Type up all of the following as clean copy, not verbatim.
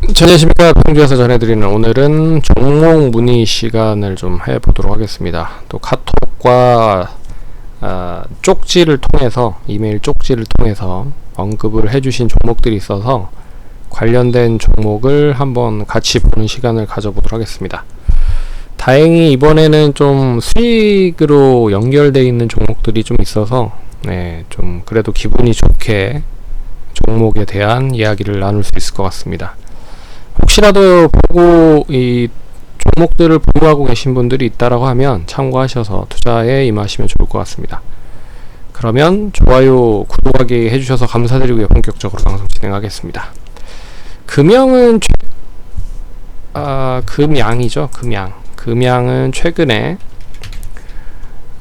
안녕하십니까. 평주에서 전해드리는 오늘은 종목 문의 시간을 좀 해보도록 하겠습니다. 또 카톡과 쪽지를 통해서, 이메일 쪽지를 통해서 언급을 해주신 종목들이 있어서 관련된 종목을 한번 같이 보는 시간을 가져보도록 하겠습니다. 다행히 이번에는 좀 수익으로 연결되어 있는 종목들이 좀 있어서 좀 그래도 기분이 좋게 종목에 대한 이야기를 나눌 수 있을 것 같습니다. 혹시라도 보고 이 종목들을 보유하고 계신 분들이 있다라고 하면 참고하셔서 투자에 임하시면 좋을 것 같습니다. 그러면 좋아요, 구독하기 해주셔서 감사드리고요. 본격적으로 방송 진행하겠습니다. 금양은 금양이죠. 금양은 최근에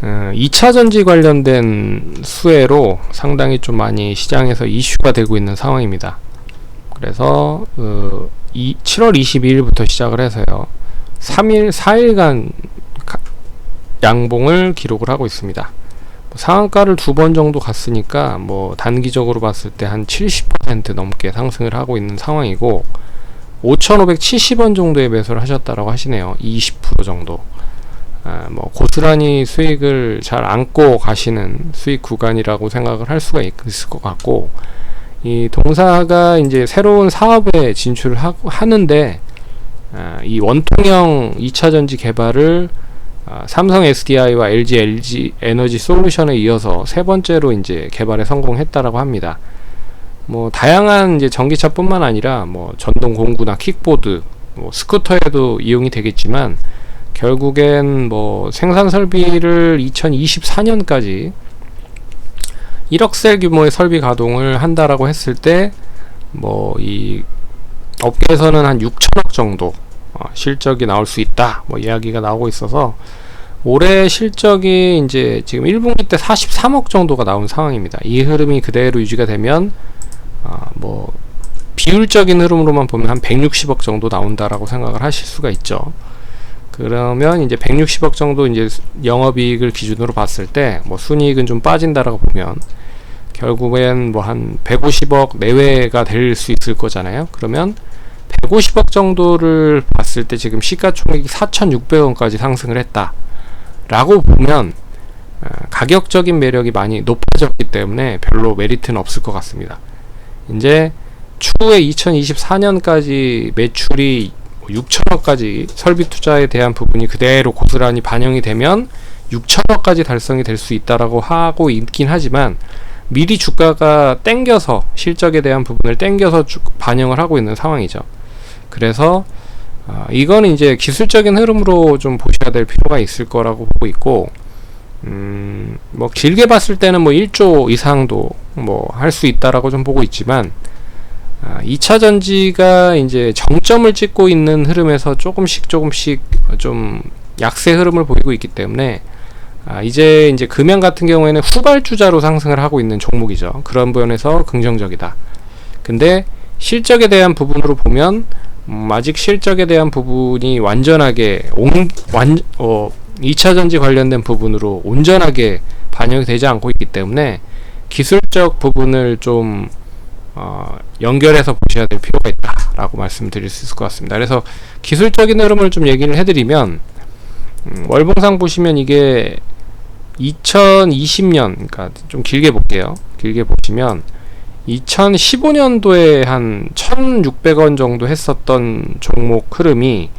2차전지 관련된 수혜로 상당히 좀 많이 시장에서 이슈가 되고 있는 상황입니다. 그래서 7월 22일부터 시작을 해서요 4일간 양봉을 기록을 하고 있습니다. 상한가를 2번 정도 갔으니까 단기적으로 봤을 때 한 70% 넘게 상승을 하고 있는 상황이고 5,570원 정도의 매수를 하셨다라고 하시네요. 20% 정도. 고스란히 수익을 잘 안고 가시는 수익 구간이라고 생각을 할 수가 있을 것 같고, 이 동사가 이제 새로운 사업에 진출을 하는데 이 원통형 2차전지 개발을 삼성 SDI와 LG 에너지 솔루션에 이어서 세 번째로 이제 개발에 성공했다라고 합니다. 다양한 이제 전기차뿐만 아니라 전동 공구나 킥보드, 스쿠터에도 이용이 되겠지만 결국엔 생산 설비를 2024년까지 1억 셀 규모의 설비 가동을 한다라고 했을 때 이 업계에서는 한 6천억 정도 실적이 나올 수 있다 이야기가 나오고 있어서 올해 실적이 이제 지금 1분기 때 43억 정도가 나온 상황입니다. 이 흐름이 그대로 유지가 되면 비율적인 흐름으로만 보면 한 160억 정도 나온다라고 생각을 하실 수가 있죠. 그러면 이제 160억 정도 이제 영업이익을 기준으로 봤을 때 순이익은 좀 빠진다라고 보면 결국엔 한 150억 내외가 될 수 있을 거잖아요. 그러면 150억 정도를 봤을 때 지금 시가총액이 4,600원까지 상승을 했다 라고 보면 가격적인 매력이 많이 높아졌기 때문에 별로 메리트는 없을 것 같습니다. 이제 추후에 2024년까지 매출이 6천억까지 설비 투자에 대한 부분이 그대로 고스란히 반영이 되면 6천억까지 달성이 될 수 있다라고 하고 있긴 하지만 미리 주가가 땡겨서 실적에 대한 부분을 땡겨서 반영을 하고 있는 상황이죠. 그래서 이거는 이제 기술적인 흐름으로 좀 보셔야 될 필요가 있을 거라고 보고 있고, 길게 봤을 때는 1조 이상도 할 수 있다라고 좀 보고 있지만 2차전지가 이제 정점을 찍고 있는 흐름에서 조금씩 좀 약세 흐름을 보이고 있기 때문에 이제 금양 같은 경우에는 후발주자로 상승을 하고 있는 종목이죠. 그런 부분에서 긍정적이다. 근데 실적에 대한 부분으로 보면 아직 실적에 대한 부분이 완전하게 2차전지 관련된 부분으로 온전하게 반영이 되지 않고 있기 때문에 기술적 부분을 좀 연결해서 보셔야 될 필요가 있다라고 말씀드릴 수 있을 것 같습니다. 그래서 기술적인 흐름을 좀 얘기를 해드리면 월봉상 보시면 이게 2020년, 그러니까 좀 길게 볼게요. 길게 보시면 2015년도에 한 1,600원 정도 했었던 종목 흐름이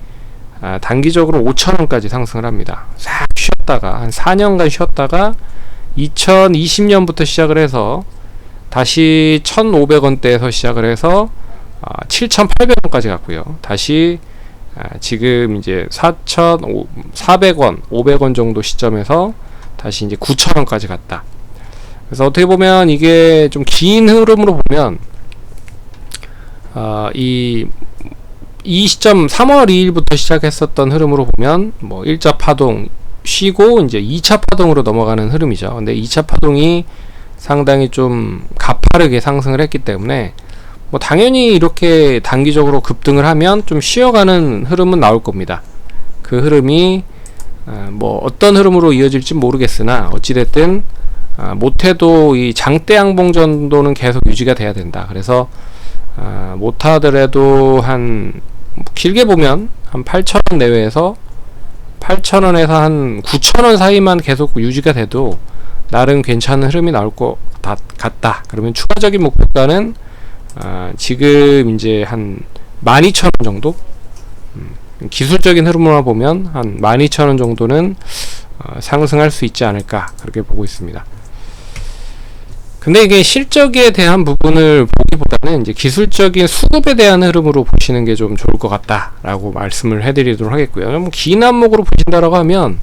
단기적으로 5,000원까지 상승을 합니다. 싹 쉬었다가 한 4년간 쉬었다가 2020년부터 시작을 해서 다시 1,500원대에서 시작을 해서 7,800원까지 갔고요. 다시 지금 이제 4,400원, 500원 정도 시점에서 다시 이제 9,000원까지 갔다. 그래서 어떻게 보면 이게 좀 긴 흐름으로 보면 이 시점 3월 2일부터 시작했었던 흐름으로 보면 1차 파동 쉬고 이제 2차 파동으로 넘어가는 흐름이죠. 근데 2차 파동이 상당히 좀 가파르게 상승을 했기 때문에 당연히 이렇게 단기적으로 급등을 하면 좀 쉬어가는 흐름은 나올 겁니다. 그 흐름이 어떤 흐름으로 이어질지 모르겠으나 어찌됐든 못해도 이 장대 양봉 정도는 계속 유지가 돼야 된다. 그래서 못하더라도 길게 보면 한 8,000원 내외에서 8,000원에서 한 9,000원 사이만 계속 유지가 돼도 나름 괜찮은 흐름이 나올 것 같다. 그러면 추가적인 목표가는 지금 이제 한 12,000원 정도, 기술적인 흐름으로 보면 한 12,000원 정도는 상승할 수 있지 않을까, 그렇게 보고 있습니다. 근데 이게 실적에 대한 부분을 보기보다는 이제 기술적인 수급에 대한 흐름으로 보시는 게 좀 좋을 것 같다라고 말씀을 해드리도록 하겠고요. 긴 안목으로 보신다라고 하면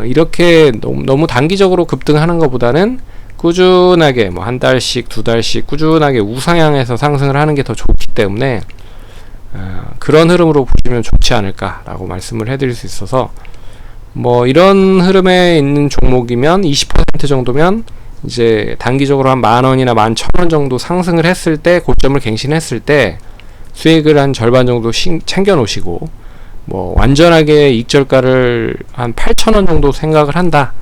이렇게 너무 단기적으로 급등하는 것보다는 꾸준하게 뭐 한 달씩 두 달씩 꾸준하게 우상향해서 상승을 하는 게 더 좋기 때문에 그런 흐름으로 보시면 좋지 않을까라고 말씀을 해드릴 수 있어서, 뭐 이런 흐름에 있는 종목이면 20% 정도면 이제 단기적으로 한 10,000원이나 11,000원 정도 상승을 했을 때, 고점을 갱신했을 때 수익을 한 절반 정도 챙겨 놓으시고, 뭐 완전하게 익절가를 한 8,000원 정도 생각을 한다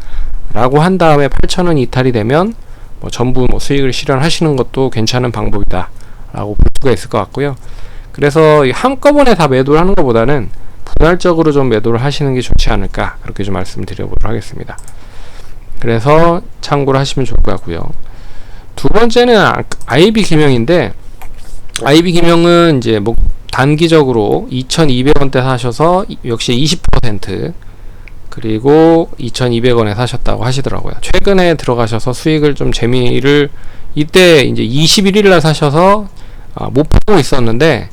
라고 한 다음에 8,000원 이탈이 되면 뭐 전부 뭐 수익을 실현하시는 것도 괜찮은 방법이다 라고 볼 수가 있을 것 같고요. 그래서 한꺼번에 다 매도를 하는 것보다는 분할적으로 좀 매도를 하시는 게 좋지 않을까, 그렇게 좀 말씀드려보도록 하겠습니다. 그래서 참고를 하시면 좋을 것 같고요. 두 번째는 IB 김영인데, IB 김영은 이제 뭐 단기적으로 2,200원대 사셔서 역시 20% 그리고 2,200원에 사셨다고 하시더라고요. 최근에 들어가셔서 수익을 좀 재미를, 이때 이제 21일 날 사셔서 못 보고 있었는데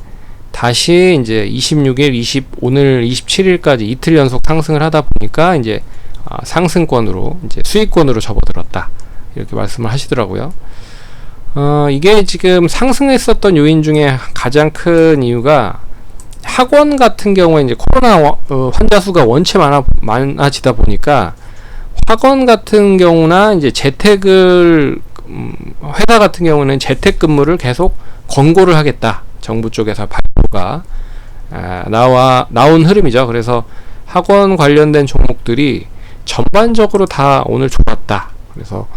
다시 이제 26일, 오늘 27일까지 이틀 연속 상승을 하다 보니까 이제 상승권으로, 이제 수익권으로 접어들었다, 이렇게 말씀을 하시더라고요. 이게 지금 상승했었던 요인 중에 가장 큰 이유가, 학원 같은 경우에 이제 코로나 환자 수가 원체 많아지다 보니까 학원 같은 경우나 이제 재택을 회사 같은 경우는 재택근무를 계속 권고를 하겠다, 정부 쪽에서 발표가 나온 흐름이죠. 그래서 학원 관련된 종목들이 전반적으로 다 오늘 좋았다. 그래서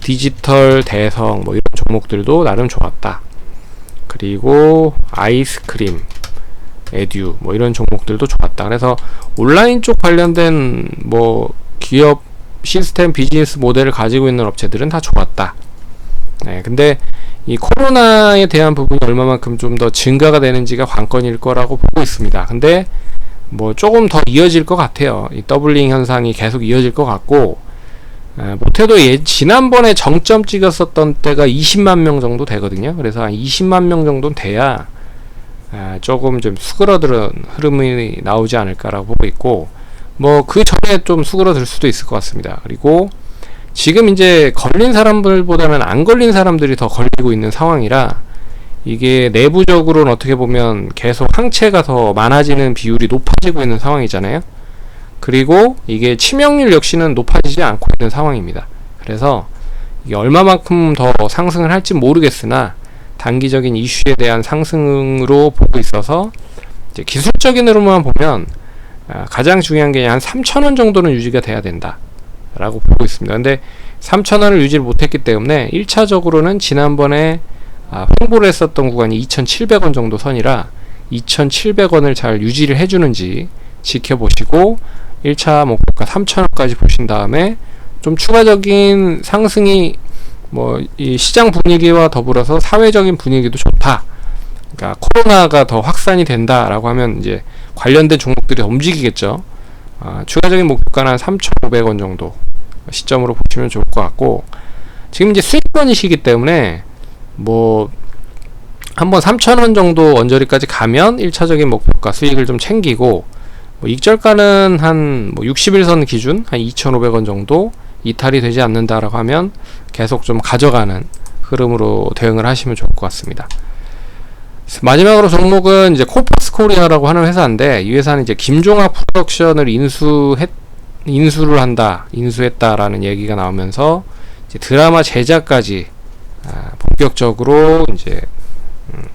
디지털, 대성 뭐 이런 종목들도 나름 좋았다. 그리고 아이스크림, 에듀 뭐 이런 종목들도 좋았다. 그래서 온라인 쪽 관련된 뭐 기업 시스템 비즈니스 모델을 가지고 있는 업체들은 다 좋았다. 네, 근데 이 코로나에 대한 부분이 얼마만큼 좀 더 증가가 되는지가 관건일 거라고 보고 있습니다. 근데 뭐 조금 더 이어질 것 같아요. 이 더블링 현상이 계속 이어질 것 같고, 못해도 지난번에 정점 찍었었던 때가 20만 명 정도 되거든요. 그래서 한 20만 명 정도는 돼야 조금 좀 수그러드는 흐름이 나오지 않을까라고 보고 있고, 뭐 그 전에 좀 수그러들 수도 있을 것 같습니다. 그리고 지금 이제 걸린 사람들보다는 안 걸린 사람들이 더 걸리고 있는 상황이라, 이게 내부적으로는 어떻게 보면 계속 항체가 더 많아지는 비율이 높아지고 있는 상황이잖아요. 그리고 이게 치명률 역시는 높아지지 않고 있는 상황입니다. 그래서 이게 얼마만큼 더 상승을 할지 모르겠으나 단기적인 이슈에 대한 상승으로 보고 있어서, 이제 기술적인 흐름만 보면 가장 중요한 게 한 3,000원 정도는 유지가 돼야 된다 라고 보고 있습니다. 근데 3,000원을 유지를 못했기 때문에 1차적으로는 지난번에 홍보를 했었던 구간이 2,700원 정도 선이라 2,700원을 잘 유지를 해주는지 지켜보시고 1차 목표가 3,000원까지 보신 다음에 좀 추가적인 상승이 뭐 이 시장 분위기와 더불어서 사회적인 분위기도 좋다, 그러니까 코로나가 더 확산이 된다라고 하면 이제 관련된 종목들이 더 움직이겠죠. 추가적인 목표가는 한 3,500원 정도 시점으로 보시면 좋을 것 같고, 지금 이제 수익권이시기 때문에 뭐 한번 3,000원 정도 언저리까지 가면 1차적인 목표가 수익을 좀 챙기고, 뭐 익절가는 한 뭐 60일선 기준 한 2,500원 정도 이탈이 되지 않는다라고 하면 계속 좀 가져가는 흐름으로 대응을 하시면 좋을 것 같습니다. 마지막으로 종목은 이제 코파스 코리아라고 하는 회사인데, 이 회사는 이제 김종학 프로덕션을 인수했다라는 얘기가 나오면서 이제 드라마 제작까지 본격적으로 이제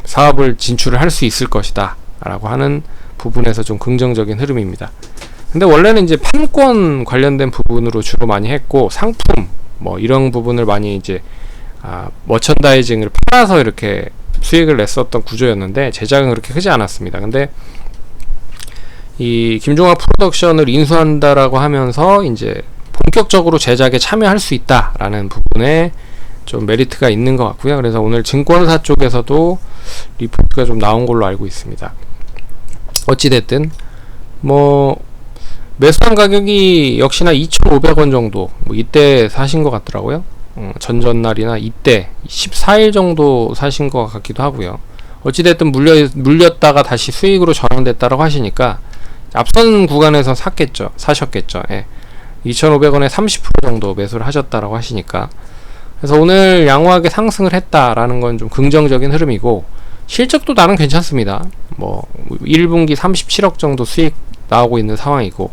사업을 진출을 할 수 있을 것이다 라고 하는 부분에서 좀 긍정적인 흐름입니다. 근데 원래는 이제 판권 관련된 부분으로 주로 많이 했고, 상품 뭐 이런 부분을 많이 이제 머천다이징을 팔아서 이렇게 수익을 냈었던 구조였는데 제작은 그렇게 크지 않았습니다. 근데 이 김종학 프로덕션을 인수한다라고 하면서 이제 본격적으로 제작에 참여할 수 있다라는 부분에 좀 메리트가 있는 것 같고요. 그래서 오늘 증권사 쪽에서도 리포트가 좀 나온 걸로 알고 있습니다. 어찌됐든 뭐 매수한 가격이 역시나 2,500원 정도, 뭐 이때 사신 것 같더라고요. 전전날이나 이때 14일 정도 사신 것 같기도 하고요. 어찌됐든 물렸다가 다시 수익으로 전환됐다라고 하시니까 앞선 구간에서 사셨겠죠. 예. 2,500원에 30% 정도 매수를 하셨다라고 하시니까, 그래서 오늘 양호하게 상승을 했다라는 건 좀 긍정적인 흐름이고, 실적도 나름 괜찮습니다. 뭐 1분기 37억 정도 수익 나오고 있는 상황이고,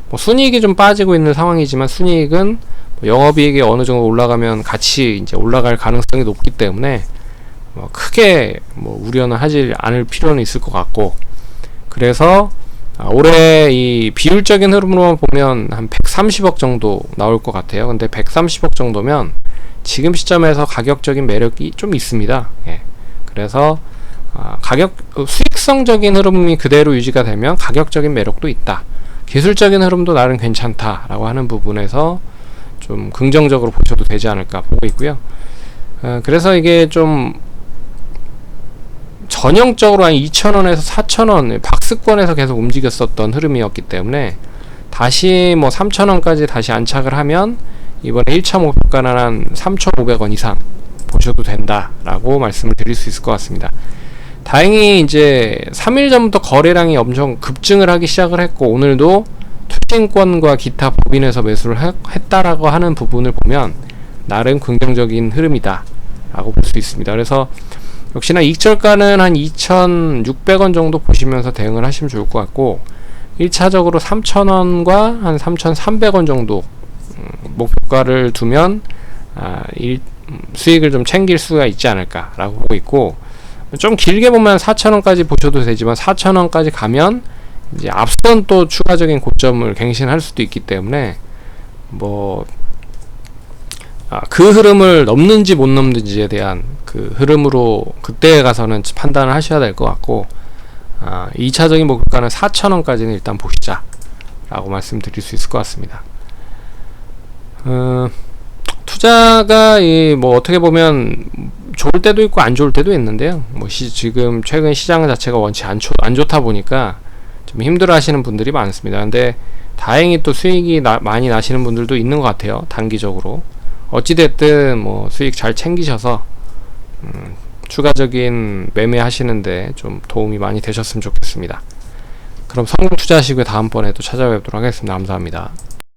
뭐 순이익이 좀 빠지고 있는 상황이지만 순이익은 뭐 영업이익이 어느 정도 올라가면 같이 이제 올라갈 가능성이 높기 때문에 뭐 크게 뭐 우려는 하지 않을 필요는 있을 것 같고, 그래서 올해 이 비율적인 흐름으로만 보면 한 130억 정도 나올 것 같아요. 근데 130억 정도면 지금 시점에서 가격적인 매력이 좀 있습니다. 예. 그래서 수익성적인 흐름이 그대로 유지가 되면 가격적인 매력도 있다. 기술적인 흐름도 나름 괜찮다라고 하는 부분에서 좀 긍정적으로 보셔도 되지 않을까 보고 있고요. 그래서 이게 좀 전형적으로 한 2,000원에서 4,000원 박스권에서 계속 움직였었던 흐름이었기 때문에 다시 뭐 3,000원까지 다시 안착을 하면 이번에 1차 목표가는 한 3,500원 이상 보셔도 된다라고 말씀을 드릴 수 있을 것 같습니다. 다행히 이제 3일 전부터 거래량이 엄청 급증을 하기 시작을 했고, 오늘도 투신권과 기타 법인에서 매수를 했다라고 하는 부분을 보면 나름 긍정적인 흐름이다 라고 볼 수 있습니다. 그래서 역시나 익절가는 한 2,600원 정도 보시면서 대응을 하시면 좋을 것 같고, 1차적으로 3,000원과 한 3,300원 정도 목표가를 두면 수익을 좀 챙길 수가 있지 않을까 라고 보고 있고, 좀 길게 보면 4,000원까지 보셔도 되지만 4,000원까지 가면 이제 앞선 또 추가적인 고점을 갱신할 수도 있기 때문에 뭐 그 흐름을 넘는지 못 넘는지에 대한 그 흐름으로 그때에 가서는 판단을 하셔야 될 것 같고, 2차적인 목표가는 4,000원까지는 일단 보시자 라고 말씀드릴 수 있을 것 같습니다. 투자가 뭐 어떻게 보면 좋을 때도 있고 안 좋을 때도 있는데요. 뭐 지금 최근 시장 자체가 원치 안 좋다 보니까 좀 힘들어 하시는 분들이 많습니다. 근데 다행히 또 수익이 많이 나시는 분들도 있는 것 같아요. 단기적으로. 어찌됐든 뭐 수익 잘 챙기셔서 추가적인 매매 하시는데 좀 도움이 많이 되셨으면 좋겠습니다. 그럼 성공 투자하시고 다음번에 또 찾아뵙도록 하겠습니다. 감사합니다.